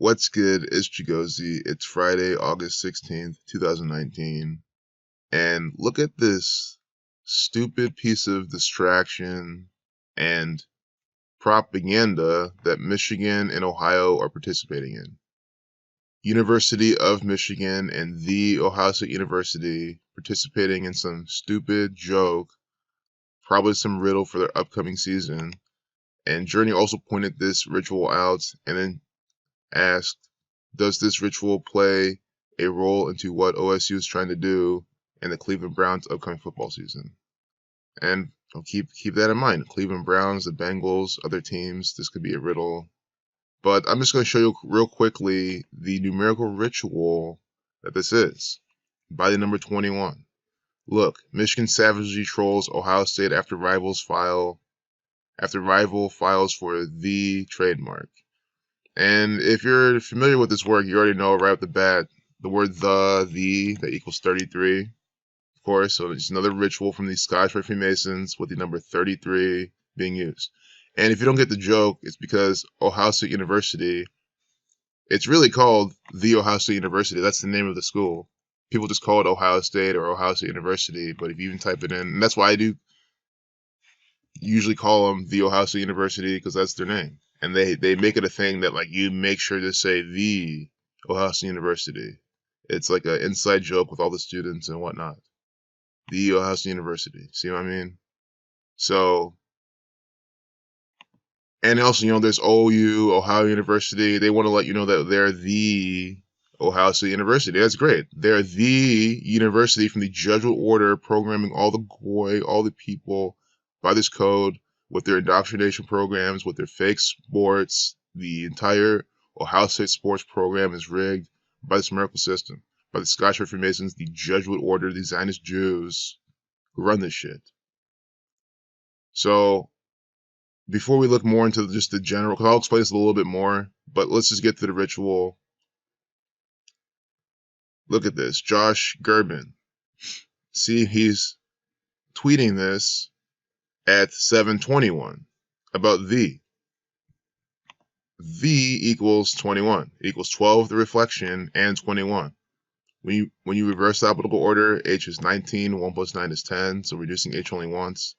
What's good? It's Chigozi. It's Friday, August 16th, 2019. And look at this stupid piece of distraction and propaganda that Michigan and Ohio are participating in. University of Michigan and the Ohio State University participating in some stupid joke, probably some riddle for their upcoming season. And Journey also pointed this ritual out and then asked, does this ritual play a role into what OSU is trying to do in the Cleveland Browns' upcoming football season? And keep that in mind. Cleveland Browns, the Bengals, other teams, this could be a riddle. But I'm just going to show you real quickly the numerical ritual that this is by the number 21. Look, Michigan savagely trolls Ohio State after rival files for the trademark. And if you're familiar with this work, you already know right off the bat the word the that equals 33, of course. So it's another ritual from the Scottish Rite Freemasons with the number 33 being used. And if you don't get the joke, it's because Ohio State University, it's really called the Ohio State University. That's the name of the school. People just call it Ohio State or Ohio State University, but if you even type it in, and that's why I do usually call them the Ohio State University, because that's their name. And they make it a thing that, like, you make sure to say the Ohio State University. It's like an inside joke with all the students and whatnot. The Ohio State University. See what I mean? So, and also, there's OU, Ohio University. They want to let you know that they're the Ohio State University. That's great. They're the university from the Jesuit order, programming all the goy, all the people by this code, with their indoctrination programs, with their fake sports. The entire Ohio State sports program is rigged by this numerical system, by the Scottish Rite Freemasons, the Jesuit order, the Zionist Jews who run this shit. So before we look more into just the general, because I'll explain this a little bit more, but let's just get to the ritual. Look at this. Josh Gerbin. See, he's tweeting this at 7:21 about the equals 21. It equals 12, the reflection, and 21. When you reverse the alphabetical order, H is 19, 1 plus 9 is 10, so reducing H only once.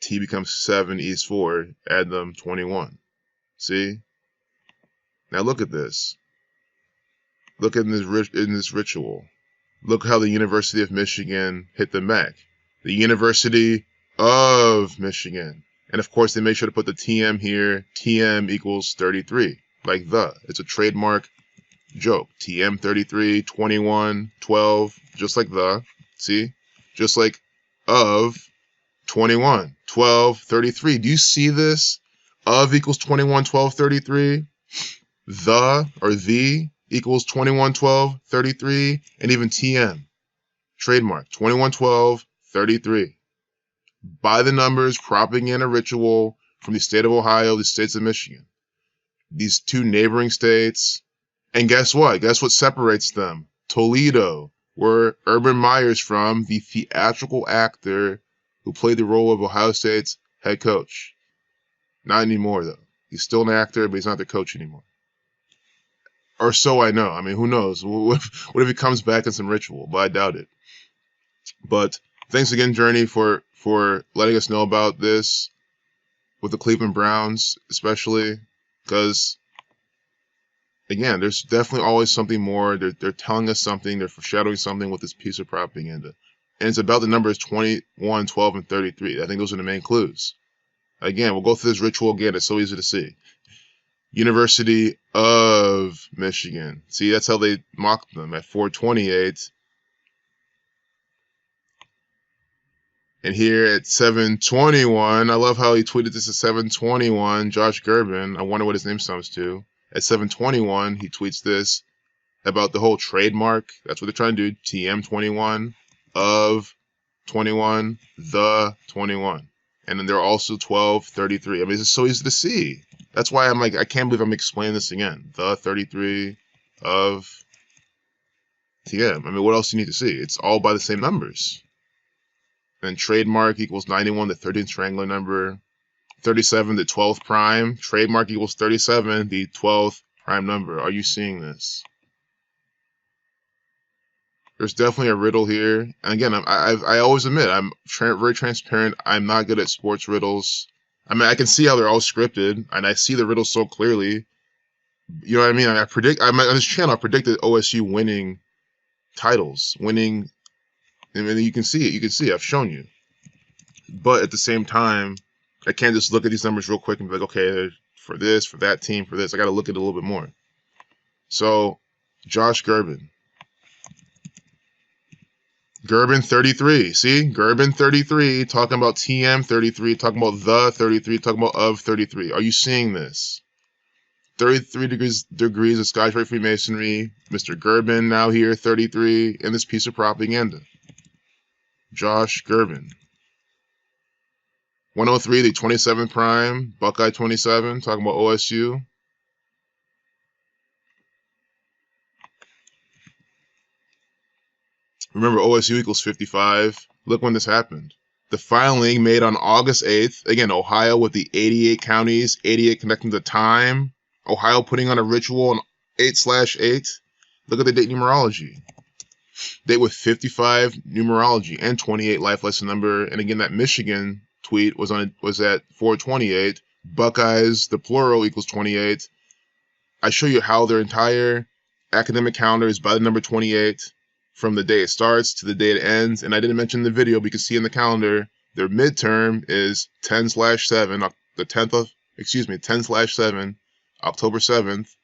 T becomes 7, E is 4, add them, 21. See? Now look at this. Look at this ritual. Look how the University of Michigan hit them back. The University of Michigan. And of course, they make sure to put the TM here. TM equals 33, like the. It's a trademark joke. TM 33, 21, 12, just like the. See? Just like of 21, 12, 33. Do you see this? Of equals 21, 12, 33. The or the equals 21, 12, 33. And even TM. Trademark 21, 12, 33. By the numbers, propaganda ritual from the state of Ohio, the states of Michigan. These two neighboring states. And guess what? Guess what separates them? Toledo, where Urban Meyer's from, the theatrical actor who played the role of Ohio State's head coach. Not anymore, though. He's still an actor, but he's not the coach anymore. Or so I know. I mean, who knows? What if he comes back in some ritual? But I doubt it. But thanks again, Journey, for letting us know about this with the Cleveland Browns, especially because, again, there's definitely always something more. They're telling us something. They're foreshadowing something with this piece of propaganda. And it's about the numbers 21, 12, and 33. I think those are the main clues. Again, we'll go through this ritual again. It's so easy to see. University of Michigan. See, that's how they mocked them at 428. And here at 7:21, I love how he tweeted this at 7:21, Josh Gerbin. I wonder what his name sums to. At 7:21, he tweets this about the whole trademark. That's what they're trying to do. TM 21, of 21, the 21. And then they're also 12, 33. I mean, it's so easy to see. That's why I'm like, I can't believe I'm explaining this again. The 33, of TM. I mean, what else do you need to see? It's all by the same numbers. And trademark equals 91, the 13th triangular number. 37, the 12th prime. Trademark equals 37, the 12th prime number. Are you seeing this? There's definitely a riddle here. And again, I always admit, I'm very transparent. I'm not good at sports riddles. I mean, I can see how they're all scripted, and I see the riddles so clearly. You know what I mean? I'm on this channel, I predicted OSU winning titles, winning, and you can see it. You can see it. I've shown you. But at the same time, I can't just look at these numbers real quick and be like, okay, for this, for that team, for this. I got to look at it a little bit more. So, Josh Gerben. Gerben 33. See? Gerben 33, talking about TM 33, talking about the 33, talking about of 33. Are you seeing this? 33 degrees of Scottish Rite Freemasonry. Mr. Gerben now here, 33, in this piece of propaganda. Josh Gerben. 103, the 27th prime, Buckeye 27, talking about OSU. Remember, OSU equals 55. Look when this happened. The filing made on August 8th. Again, Ohio with the 88 counties, 88 connecting to time. Ohio putting on a ritual on 8/8. Look at the date numerology. Date with 55 numerology and 28 life lesson number. And again, that Michigan tweet was at 428. Buckeyes, the plural, equals 28. I show you how their entire academic calendar is by the number 28 from the day it starts to the day it ends. And I didn't mention in the video, but you can see in the calendar, their midterm is 10/7, the 10/7, October 7th.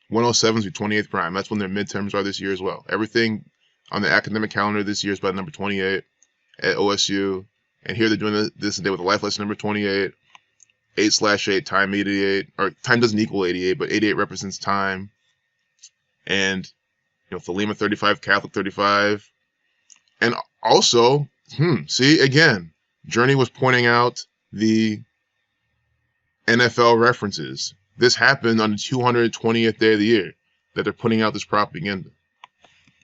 107 is the 28th prime. That's when their midterms are this year as well. Everything on the academic calendar this year is by the number 28 at OSU. And here they're doing this today with a life lesson number 28, 8/8, time 88, or time doesn't equal 88, but 88 represents time. And, you know, Thelema 35, Catholic 35. And also, see, again, Journey was pointing out the NFL references. This happened on the 220th day of the year that they're putting out this propaganda.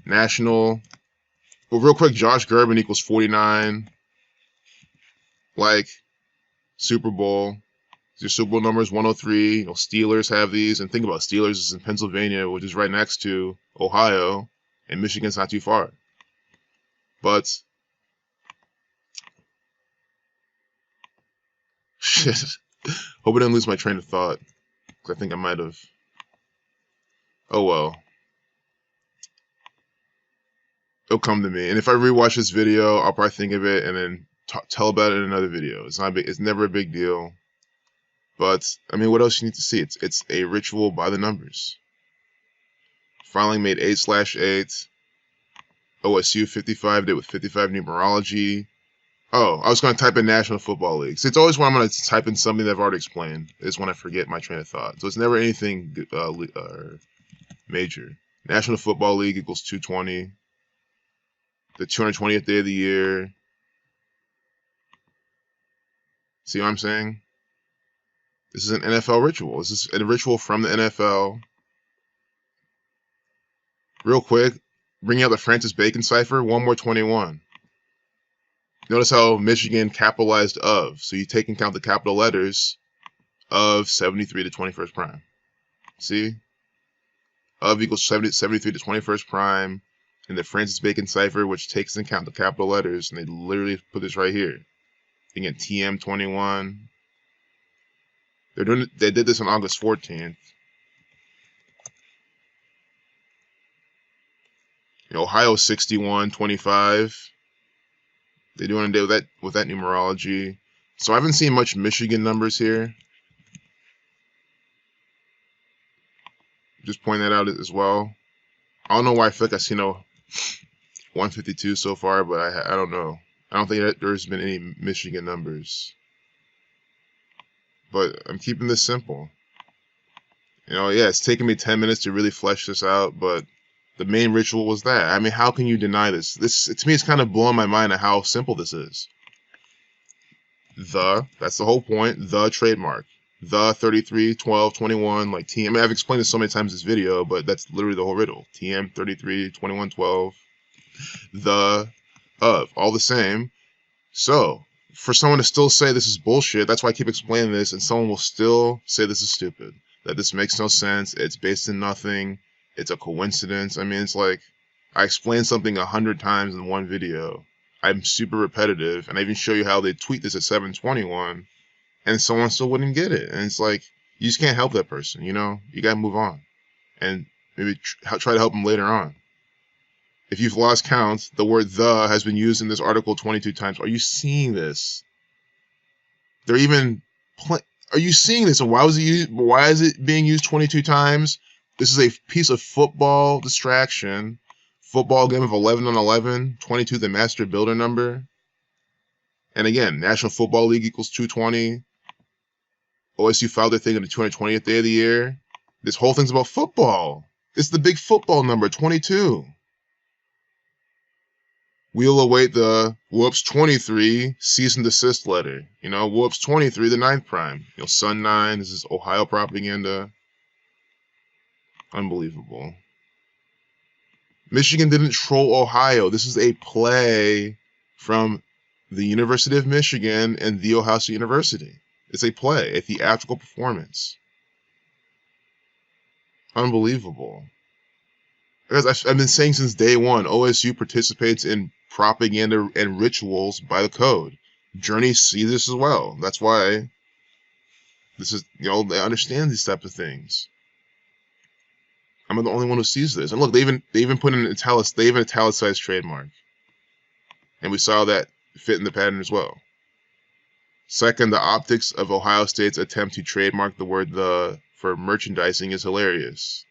National, well, real quick, Josh Gerben equals 49. Like Super Bowl, your Super Bowl numbers 103. You know, Steelers have these, and think about it, Steelers is in Pennsylvania, which is right next to Ohio, and Michigan's not too far. But shit, hope I didn't lose my train of thought, because I think I might have. Oh well, it'll come to me, and if I rewatch this video, I'll probably think of it and then tell about it in another video. It's not big, it's never a big deal. But I mean, what else you need to see? It's a ritual by the numbers. Filing made 8/8. OSU 55 did with 55 numerology. Oh, I was going to type in National Football League. So it's always when I'm going to type in something that I've already explained is when I forget my train of thought. So it's never anything major. National Football League equals 220. The 220th day of the year. See what I'm saying? This is an NFL ritual. This is a ritual from the NFL. Real quick, bring out the Francis Bacon cipher, 1 more 21. Notice how Michigan capitalized of. So you take and count the capital letters of 73 to 21st prime. See? Of equals 73 to 21st prime. And the Francis Bacon cipher, which takes into account the capital letters. And they literally put this right here. Again, TM21. They did this on August 14th. Ohio 61-25. They're doing a day with that numerology. So I haven't seen much Michigan numbers here. Just point that out as well. I don't know why I feel like I've seen 152 so far, but I don't know. I don't think there's been any Michigan numbers. But I'm keeping this simple. Yeah, it's taken me 10 minutes to really flesh this out, but the main ritual was that. I mean, how can you deny this? To me, it's kind of blowing my mind at how simple this is. That's the whole point, the trademark. The 33, 12, 21, like TM. I mean, I've explained this so many times in this video, but that's literally the whole riddle. TM, 33, 21, 12. The, of, all the same. So, for someone to still say this is bullshit, that's why I keep explaining this, and someone will still say this is stupid, that this makes no sense, it's based in nothing, it's a coincidence. I mean, it's like, I explained something 100 times in one video. I'm super repetitive, and I even show you how they tweet this at 721, and someone still wouldn't get it. And it's like, you just can't help that person, you know? You gotta move on. And maybe try to help them later on. If you've lost count, the word "the" has been used in this article 22 times. Are you seeing this? They're even... Are you seeing this? And why is it being used 22 times? This is a piece of football distraction. Football game of 11 on 11. 22 the master builder number. And again, National Football League equals 220. OSU filed their thing on the 220th day of the year. This whole thing's about football. It's the big football number, 22. We'll await the whoops 23 cease and desist letter. You know, whoops 23, the 9th prime. You know, Sun 9, this is Ohio propaganda. Unbelievable. Michigan didn't troll Ohio. This is a play from the University of Michigan and The Ohio State University. It's a play, a theatrical performance. Unbelievable. Because I've been saying since day one, OSU participates in propaganda and rituals by the code. Journeys see this as well. That's why this is, you know, they understand these types of things. I'm not the only one who sees this. And look, they even put in italicized trademark. And we saw that fit in the pattern as well. Second, the optics of Ohio State's attempt to trademark the word "the" for merchandising is hilarious.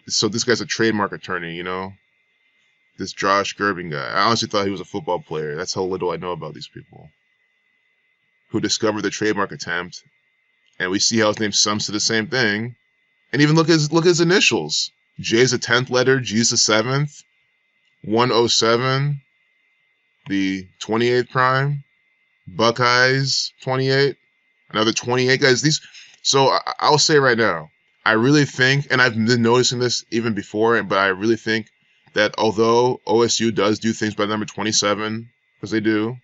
So this guy's a trademark attorney, you know? This Josh Gerbing guy. I honestly thought he was a football player. That's how little I know about these people. Who discovered the trademark attempt. And we see how his name sums to the same thing. And even look at his initials. J is the 10th letter, G is the 7th. 107. The 28th prime. Buckeyes, 28. Another 28 guys. So I'll say right now, I really think, and I've been noticing this even before, but I really think that although OSU does do things by the number 27, because they do,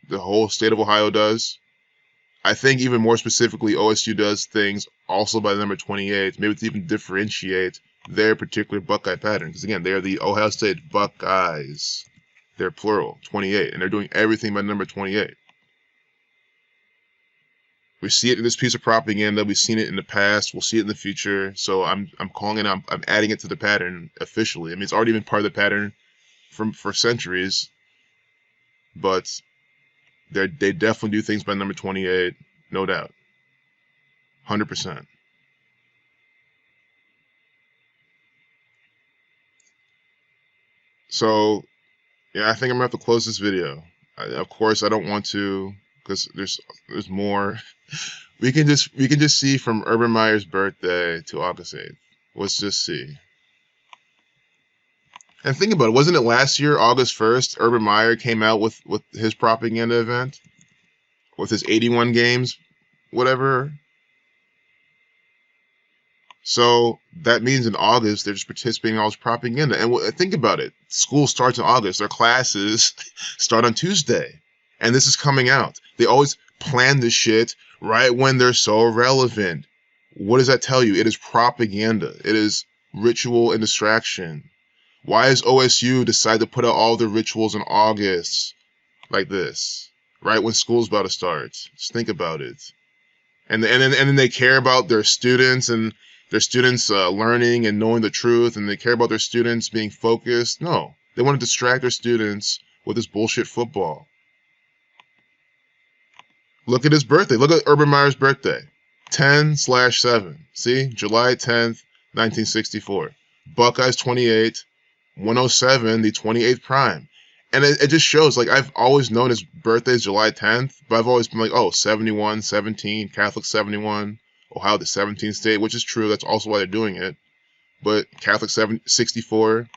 the whole state of Ohio does, I think even more specifically OSU does things also by the number 28, maybe to even differentiate their particular Buckeye pattern. Because again, they are the Ohio State Buckeyes. They're plural, 28, and they're doing everything by number 28. We see it in this piece of propaganda. We've seen it in the past. We'll see it in the future. So I'm calling it. I'm adding it to the pattern officially. I mean, it's already been part of the pattern for centuries. But they definitely do things by number 28, no doubt, 100%. So yeah, I think I'm gonna have to close this video. Of course, I don't want to, because there's more. We can just see from Urban Meyer's birthday to August 8th. Let's just see. And think about it. Wasn't it last year, August 1st, Urban Meyer came out with his propaganda event? With his 81 games, whatever. So that means in August, they're just participating in all this propaganda. And think about it. School starts in August. Their classes start on Tuesday. And this is coming out. They always plan this shit right when they're so relevant. What does that tell you? It is propaganda. It is ritual and distraction. Why does OSU decide to put out all their rituals in August like this? Right when school's about to start. Just think about it. And then they care about their students and their students learning and knowing the truth, and they care about their students being focused. No, they want to distract their students with this bullshit football. Look at his birthday. Look at Urban Meyer's birthday. 10/7. See? July 10th, 1964. Buckeyes 28. 107, the 28th prime. And it just shows, like, I've always known his birthday is July 10th, but I've always been like, oh, 71, 17, Catholic 71, Ohio the 17th state, which is true. That's also why they're doing it. But Catholic 64, or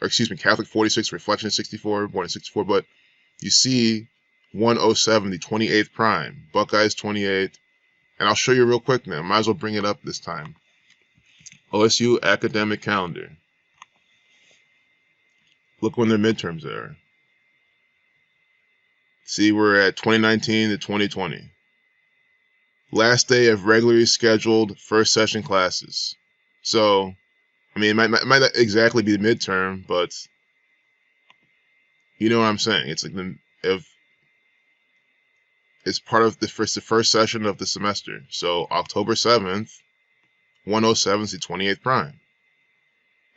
excuse me, Catholic 46, Reflection 64, born in 64. But you see 107, the 28th prime, Buckeyes 28. And I'll show you real quick now. Might as well bring it up this time. OSU academic calendar. Look when their midterms are. See, we're at 2019 to 2020. Last day of regularly scheduled first session classes. So, I mean, it might not exactly be the midterm, but you know what I'm saying. It's like it's part of the first session of the semester. So October 7th, 107 is the 28th prime.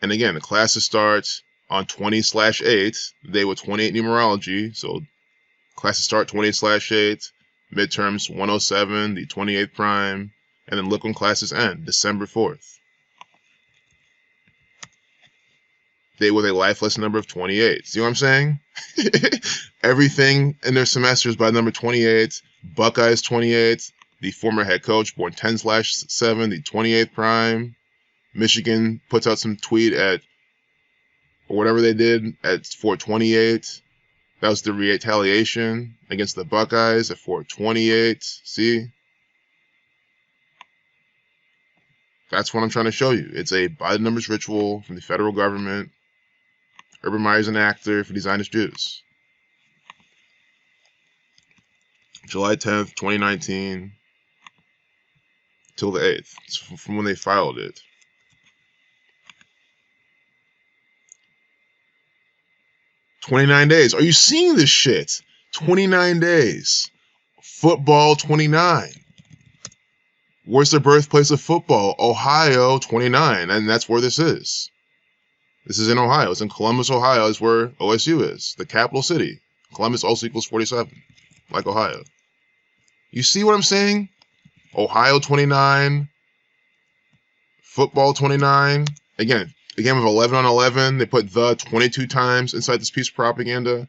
And again, the classes start on 20/8, the day with 28 numerology. So classes start 20/8, midterms 107, the 28th prime, and then look when classes end, December 4th. Day with a life lesson number of 28. See what I'm saying? Everything in their semesters by number 28. Buckeyes 28. The former head coach, born 10/7, the 28th prime. Michigan puts out some tweet or whatever they did at 428. That was the retaliation against the Buckeyes at 428. See? That's what I'm trying to show you. It's a by the numbers ritual from the federal government. Urban Meyer's an actor for Zionist Jews. July 10th, 2019, till the 8th. It's from when they filed it. "29 days. Are you seeing this shit? 29 days. Football 29. Where's the birthplace of football? Ohio 29. And that's where this is. This is in Ohio. It's in Columbus, Ohio, is where OSU is, the capital city. Columbus also equals 47, like Ohio. You see what I'm saying? Ohio 29, football 29. Again, a game of 11 on 11. They put the 22 times inside this piece of propaganda.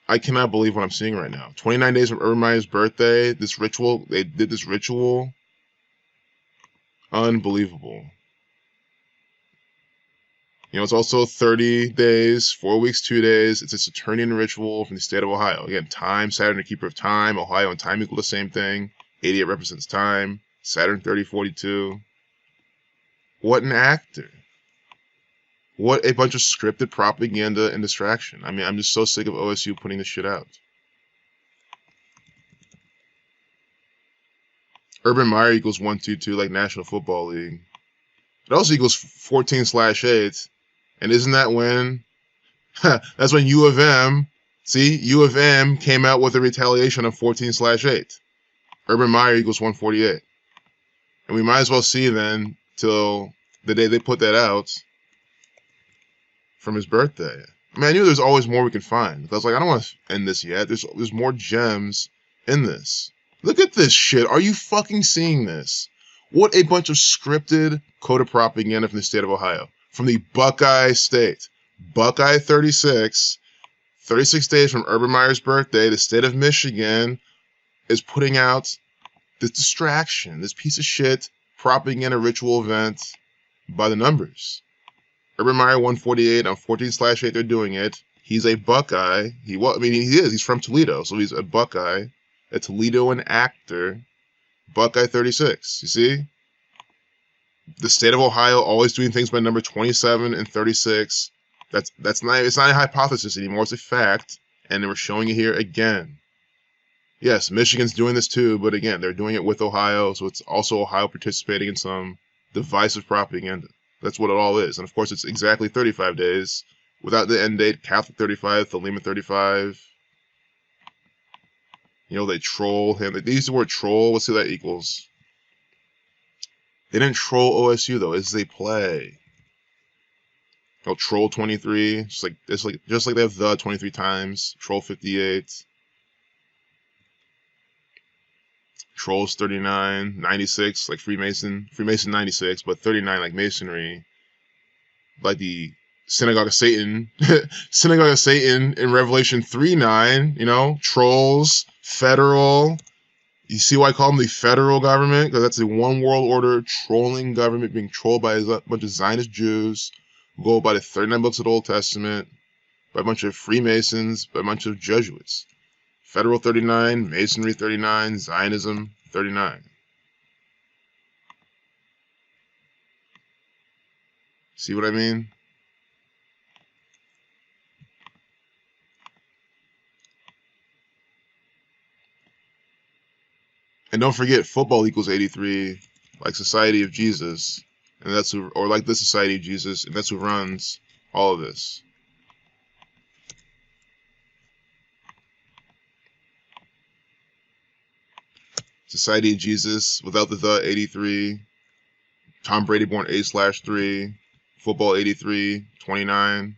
I cannot believe what I'm seeing right now. 29 days from Urban Meyer's birthday. This ritual, they did this ritual. Unbelievable. You know, it's also 30 days, 4 weeks, 2 days. It's a Saturnian ritual from the state of Ohio. Again, time, Saturn, the keeper of time. Ohio and time equal the same thing. 88 represents time. Saturn 3042. What an actor. What a bunch of scripted propaganda and distraction. I mean, I'm just so sick of OSU putting this shit out. Urban Meyer equals 122 like National Football League. It also equals 14/8. And isn't that when, that's when U of M, see, U of M came out with a retaliation of 14/8. Urban Meyer equals 148. And we might as well see then till the day they put that out from his birthday. I mean, I knew there's always more we could find. Because I was like, I don't want to end this yet. There's more gems in this. Look at this shit. Are you fucking seeing this? What a bunch of scripted coded propaganda from the state of Ohio. From the Buckeye State. Buckeye 36. 36 days from Urban Meyer's birthday, the state of Michigan is putting out this distraction, this piece of shit propaganda ritual event by the numbers. Urban Meyer 148 on 14/8. They're doing it. He's a Buckeye. He is. He's from Toledo, so he's a Buckeye, a Toledoan actor. Buckeye 36. You see? The state of Ohio always doing things by number 27 and 36. It's not a hypothesis anymore. It's a fact, and we're showing it here again. Yes, Michigan's doing this too, but again, they're doing it with Ohio, so it's also Ohio participating in some divisive propaganda. That's what it all is. And of course, it's exactly 35 days without the end date. Catholic 35, Thelema 35. You know, they troll him. They use the word troll. Let's see what that equals. They didn't troll OSU though. It's they play. Oh, troll 23. Just like they have the 23 times. Troll 58. Trolls 39. 96 like Freemason. Freemason 96, but 39 like Masonry. Like the Synagogue of Satan. Synagogue of Satan in Revelation 3:9. You know, trolls, federal. You see why I call them the federal government? Because that's the one world order trolling government being trolled by a bunch of Zionist Jews who go by the 39 books of the Old Testament, by a bunch of Freemasons, by a bunch of Jesuits. Federal 39, Masonry 39, Zionism 39. See what I mean? don't forget, football equals 83, like Society of Jesus, and that's who, or like the Society of Jesus, and that's who runs all of this. Society of Jesus, without the 83. Tom Brady born A/3. Football 83, 29.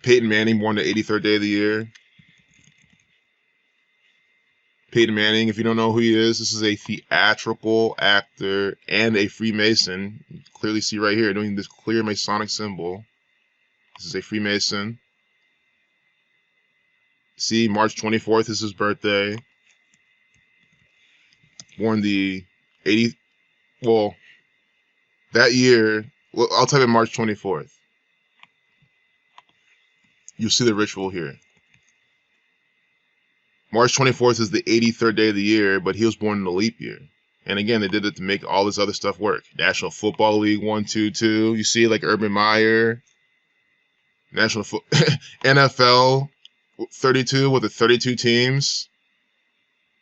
Peyton Manning born the 83rd day of the year. Peyton Manning, if you don't know who he is, this is a theatrical actor and a Freemason. You can clearly see right here, doing this clear Masonic symbol. This is a Freemason. See, March 24th is his birthday. Born the 80th, well, that year, well, I'll type in March 24th. You'll see the ritual here. March 24th is the 83rd day of the year, but he was born in a leap year. And again, they did it to make all this other stuff work. National Football League 1-2-2. You see, like Urban Meyer. NFL 32 with the 32 teams.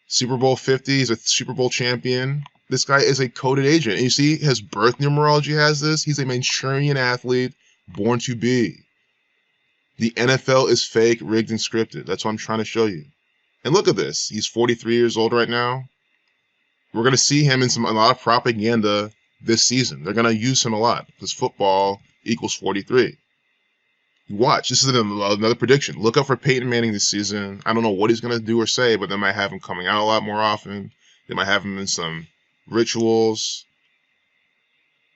Super Bowl 50. He's a Super Bowl champion. This guy is a coded agent. And you see, his birth numerology has this. He's a Manchurian athlete born to be. The NFL is fake, rigged, and scripted. That's what I'm trying to show you. And look at this. He's 43 years old right now. We're going to see him in a lot of propaganda this season. They're going to use him a lot because football equals 43. You watch. This is another prediction. Look out for Peyton Manning this season. I don't know what he's going to do or say, but they might have him coming out a lot more often. They might have him in some rituals.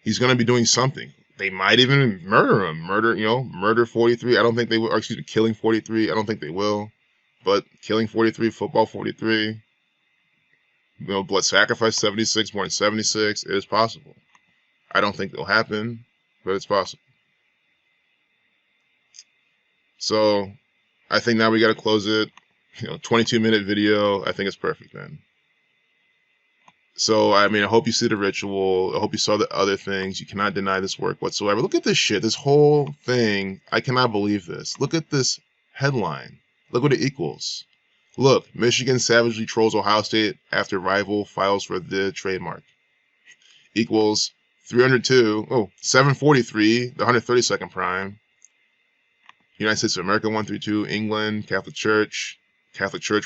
He's going to be doing something. They might even murder him. Murder 43. I don't think they will. Or excuse me, killing 43. I don't think they will. But killing 43, football 43, blood sacrifice 76, born 76, it is possible. I don't think it'll happen, but it's possible. So I think now we got to close it. 22-minute video. I think it's perfect, man. So, I mean, I hope you see the ritual. I hope you saw the other things. You cannot deny this work whatsoever. Look at this shit. This whole thing. I cannot believe this. Look at this headline. Look what it equals. Look, Michigan savagely trolls Ohio State after rival files for the trademark. Equals 743, the 132nd prime. United States of America 132, England, Catholic Church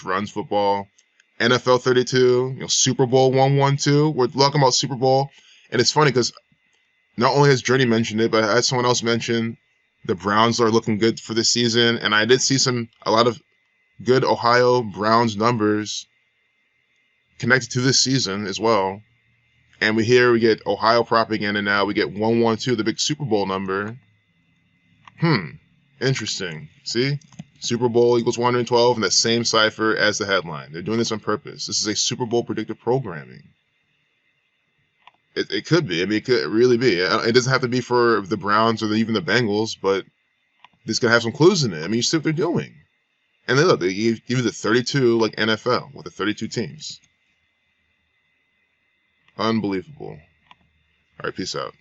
runs football. NFL 32, Super Bowl 112. We're talking about Super Bowl. And it's funny because not only has Journey mentioned it, but I had someone else mention the Browns are looking good for this season, and I did see a lot of good Ohio Browns numbers connected to this season as well. And we get Ohio propaganda now. We get 112, the big Super Bowl number. Interesting. See? Super Bowl equals 112, and that same cipher as the headline. They're doing this on purpose. This is a Super Bowl predictive programming. It could be. I mean, it could really be. It doesn't have to be for the Browns or even the Bengals, but this could have some clues in it. I mean, you see what they're doing. And then look, they give you the 32 like NFL with the 32 teams. Unbelievable. All right, peace out.